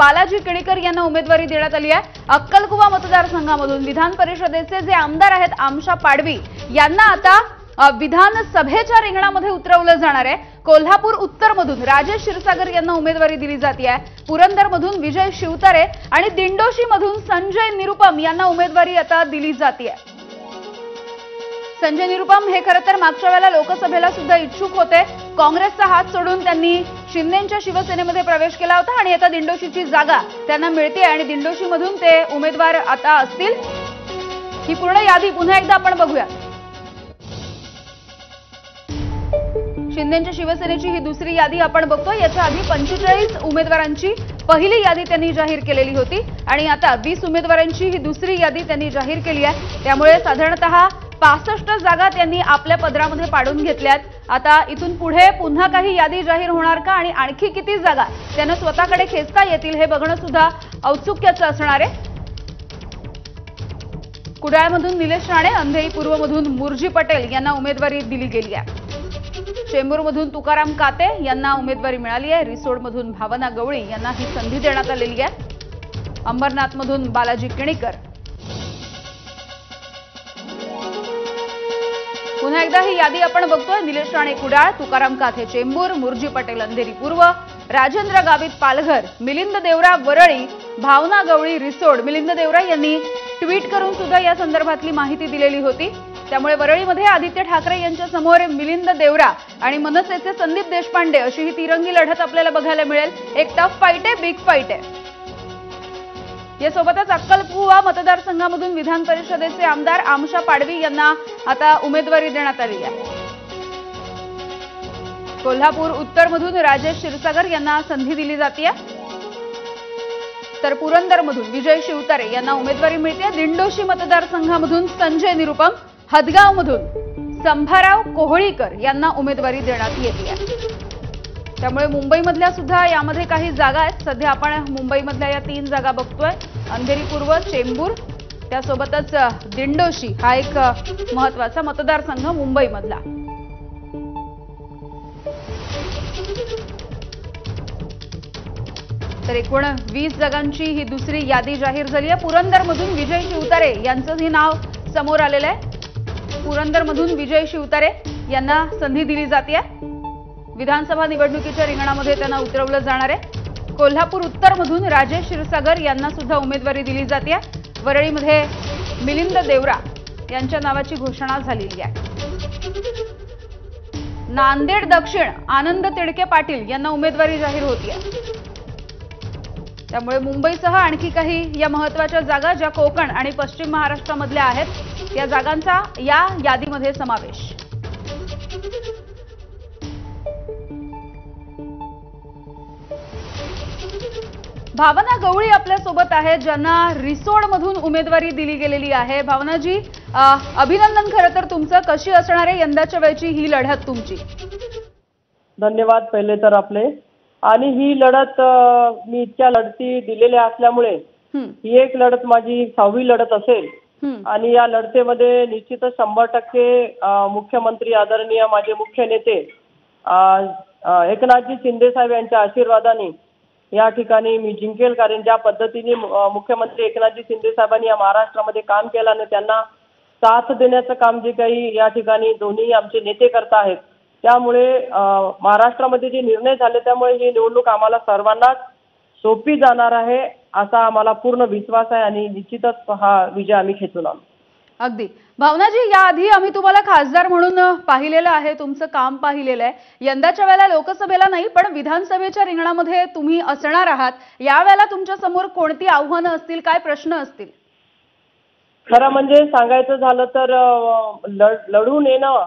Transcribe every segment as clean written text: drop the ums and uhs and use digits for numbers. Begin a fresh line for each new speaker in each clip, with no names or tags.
बालाजी किणीकर यांना उमेदवारी देण्यात आली आहे। अक्कलकुवा मतदारसंघामधून विधान परिषदेचे जे आमदार आहेत आमशा पाडवी यांना आता विधानसभेच्या रिंगणामध्ये उतरवलं जाणार आहे। कोल्हापूर उत्तर मधून राजेश क्षीरसागर यांना उमेदवारी दिली जाते आहे। पुरंदर मधून विजय शिवतारे आणि दिंडोशी मधून संजय निरुपम यांना उमेदवारी आता दिली जाते आहे। संजय निरुपम हे खरं तर मागच्या वेळेला लोकसभेला सुद्धा इच्छुक होते। काँग्रेसचा हात सोडून त्यांनी शिंदेंच्या शिवसेनेमध्ये प्रवेश केला होता आणि आता दिंडोशीची जागा त्यांना मिळते आणि दिंडोशीमधून ते उमेदवार आता असतील। ही पूर्ण यादी पुन्हा एकदा आपण बघूया। शिंदेंच्या शिवसेनेची ही दुसरी यादी आपण बघतो। याच्या आधी 45 उमेदवारांची पहिली यादी त्यांनी जाहीर केलेली होती आणि आता 20 उमेदवारांची ही दुसरी यादी त्यांनी जाहीर केली आहे। त्यामुळे साधारणतः 65 जागा त्यांनी आपल्या पदरामध्ये पाडून घेतल्यात। आता इथून पुढे पुन्हा काही यादी जाहीर होणार का आणि आणखी किती जागा त्यांना स्वतःकडे खेचता येतील हे बघणं सुद्धा औत्सुक्याचं असणार आहे। कुडाळमधून निलेश राणे, अंधेरी पूर्वमधून मुरजी पटेल यांना उमेदवारी दिली गेली आहे। चेंबूरमधून तुकाराम काते यांना उमेदवारी मिळाली आहे। रिसोडमधून भावना गवळी यांना ही संधी देण्यात आलेली आहे। अंबरनाथमधून बालाजी किणीकर। पुन्हा एकदा ही यादी आपण बघतोय। निलेश राणे कुडाळ, तुकाराम काते चेंबूर, मुरजी पटेल अंधेरी पूर्व, राजेंद्र गावित पालघर, मिलिंद देवरा वरळी, भावना गवळी रिसोड। मिलिंद देवरा यांनी ट्विट करून सुद्धा या संदर्भातली माहिती दिलेली होती। त्यामुळे वरळीमध्ये आदित्य ठाकरे यांच्या समोर मिलिंद देवरा आणि मनसेचे संदीप देशपांडे अशी ही तिरंगी लढत आपल्याला बघायला मिळेल। एक टफ फाईट आहे, बिग फाईट आहे। यासोबतच अक्कलकुवा मतदारसंघामधून विधान परिषदेचे आमदार आमशा पाडवी यांना आता उमेदवारी देण्यात आली आहे। कोल्हापूर उत्तरमधून राजेश क्षीरसागर यांना संधी दिली जाते, तर पुरंदरमधून विजय शिवतारे यांना उमेदवारी मिळते। दिंडोशी मतदारसंघामधून संजय निरुपम, हदगावमधून संभाराव कोहळीकर यांना उमेदवारी देण्यात येते आहे। त्यामुळे मुंबईमधल्या सुद्धा यामध्ये काही जागा आहेत। सध्या आपण मुंबईमधल्या या 3 जागा बघतोय, अंधेरी पूर्व, चेंबूर, त्यासोबतच दिंडोशी हा एक महत्त्वाचा मतदारसंघ मुंबईमधला। तर एकूण 20 जागांची ही दुसरी यादी जाहीर झाली आहे। पुरंदरमधून विजय शिवतारे यांचंही नाव समोर आलेलं आहे। पुरंदरमधून विजय शिवतारे यांना संधी दिली जाते आहे। विधानसभा निवडणुकीच्या रिंगणामध्ये त्यांना उतरवलं जाणार आहे। कोल्हापूर उत्तरमधून राजेश क्षीरसागर यांना सुद्धा उमेदवारी दिली जाते। वरळीमध्ये मिलिंद देवरा यांच्या नावाची घोषणा झालेली आहे। नांदेड दक्षिण आनंद तिडके पाटील यांना उमेदवारी जाहीर होती आहे। त्यामुळे मुंबईसह आणखी काही या महत्त्वाच्या जागा ज्या कोकण आणि पश्चिम महाराष्ट्रामधल्या आहेत या जागांचा या यादीमध्ये समावेश। भावना गवळी आपल्या सोबत आहेत, ज्यांना रिसोडमधून उमेदवारी दिली गेलेली आहे। भावनाजी, अभिनंदन खरं तर तुमचं। कशी असणार आहे यंदाच्या वेळची ही लढत तुमची?
धन्यवाद पहिले तर आपले। आणि ही लढत मी इतक्या लढती दिलेल्या असल्यामुळे ही एक लढत माझी 6वी लढत असेल आणि या लढतीमध्ये निश्चितच 100% मुख्यमंत्री आदरणीय माझे मुख्य नेते एकनाथजी शिंदे साहेब यांच्या आशीर्वादाने या ठिकाणी मी जिंकेल। कारण ज्या पद्धतीने मुख्यमंत्री एकनाथजी शिंदे साहेबांनी या महाराष्ट्रामध्ये काम केलं आणि त्यांना साथ देण्याचं काम जे काही या ठिकाणी दोन्ही आमचे नेते करत आहेत, त्यामुळे महाराष्ट्रामध्ये जे निर्णय झाले त्यामुळे ही निवडणूक आम्हाला सर्वांनाच सोपी जाणार आहे असा आम्हाला पूर्ण विश्वास आहे आणि निश्चितच हा विजय आम्ही खेचून आणू।
अगदी भावनाजी, याआधी आम्ही तुम्हाला खासदार म्हणून पाहिलेलं आहे, तुमचं काम पाहिलेलं आहे। यंदाच्या वेळेला लोकसभेला नाही पण विधानसभेच्या रिंगणामध्ये तुम्ही असणार आहात। यावेळेला तुमच्या समोर कोणती आव्हानं असतील, काय प्रश्न असतील?
खरं म्हणजे सांगायचं झालं तर लढून येणं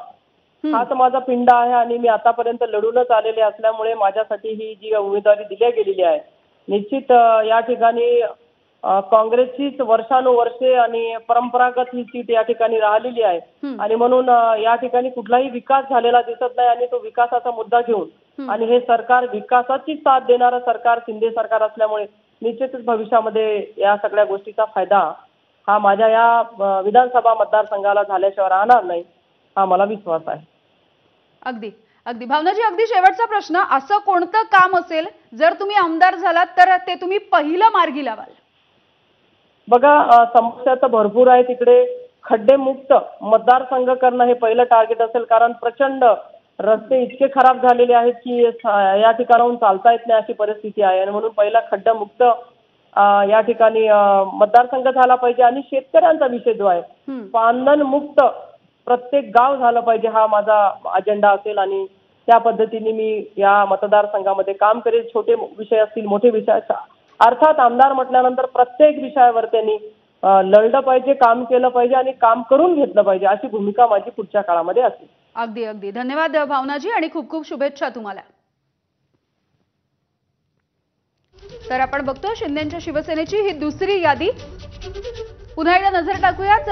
हाच माझा पिंड आहे आणि मी आतापर्यंत लढूनच आलेले असल्यामुळे माझ्यासाठी ही जी उमेदवारी दिली गेलेली आहे निश्चित या ठिकाणी काँग्रेसचीच वर्षानुवर्षे आणि परंपरागत ही सीट या ठिकाणी राहिलेली आहे आणि म्हणून या ठिकाणी कुठलाही विकास झालेला दिसत नाही आणि तो विकासाचा मुद्दा घेऊन आणि हे सरकार विकासाची साथ देणारं सरकार शिंदे सरकार असल्यामुळे निश्चितच भविष्यामध्ये या सगळ्या गोष्टीचा फायदा हा माझ्या या विधानसभा मतदारसंघाला झाल्याशिवाय राहणार नाही हा मला विश्वास आहे।
अगदी अगदी भावनाजी, अगदी शेवटचा प्रश्न, असं कोणतं काम असेल जर तुम्ही आमदार झालात तर ते तुम्ही पहिलं मार्गी लावाल?
बघा, समस्या तर भरपूर आहे तिकडे. खड्डेमुक्त मतदारसंघ करणं हे पहिलं टार्गेट असेल, कारण प्रचंड रस्ते इतके खराब झालेले आहेत की या ठिकाणाहून चालता येत नाही अशी परिस्थिती आहे. आणि म्हणून पहिला खड्डामुक्त या ठिकाणी मतदारसंघ झाला पाहिजे. आणि शेतकऱ्यांचा विषय जो आहे, पानन मुक्त प्रत्येक गाव झालं पाहिजे, हा माझा अजेंडा असेल. आणि त्या पद्धतीने मी या मतदारसंघामध्ये काम करेल. छोटे विषय असतील, मोठे विषय, अर्थात आमदार म्हटल्यानंतर प्रत्येक विषयावर त्यांनी लढलं पाहिजे, काम केलं पाहिजे आणि काम करून घेतलं पाहिजे, अशी भूमिका माझी पुढच्या काळामध्ये असेल.
अगदी अगदी धन्यवाद भावनाजी, आणि खूप खूप शुभेच्छा तुम्हाला. तर आपण बघतोय शिंदेंच्या शिवसेनेची ही दुसरी यादी. पुन्हा एकदा नजर टाकूयात.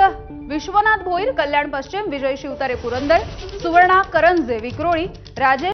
विश्वनाथ भोईर कल्याण पश्चिम, विजय शिवतारे पुरंदर, सुवर्णा करंजे विक्रोळी, राजेश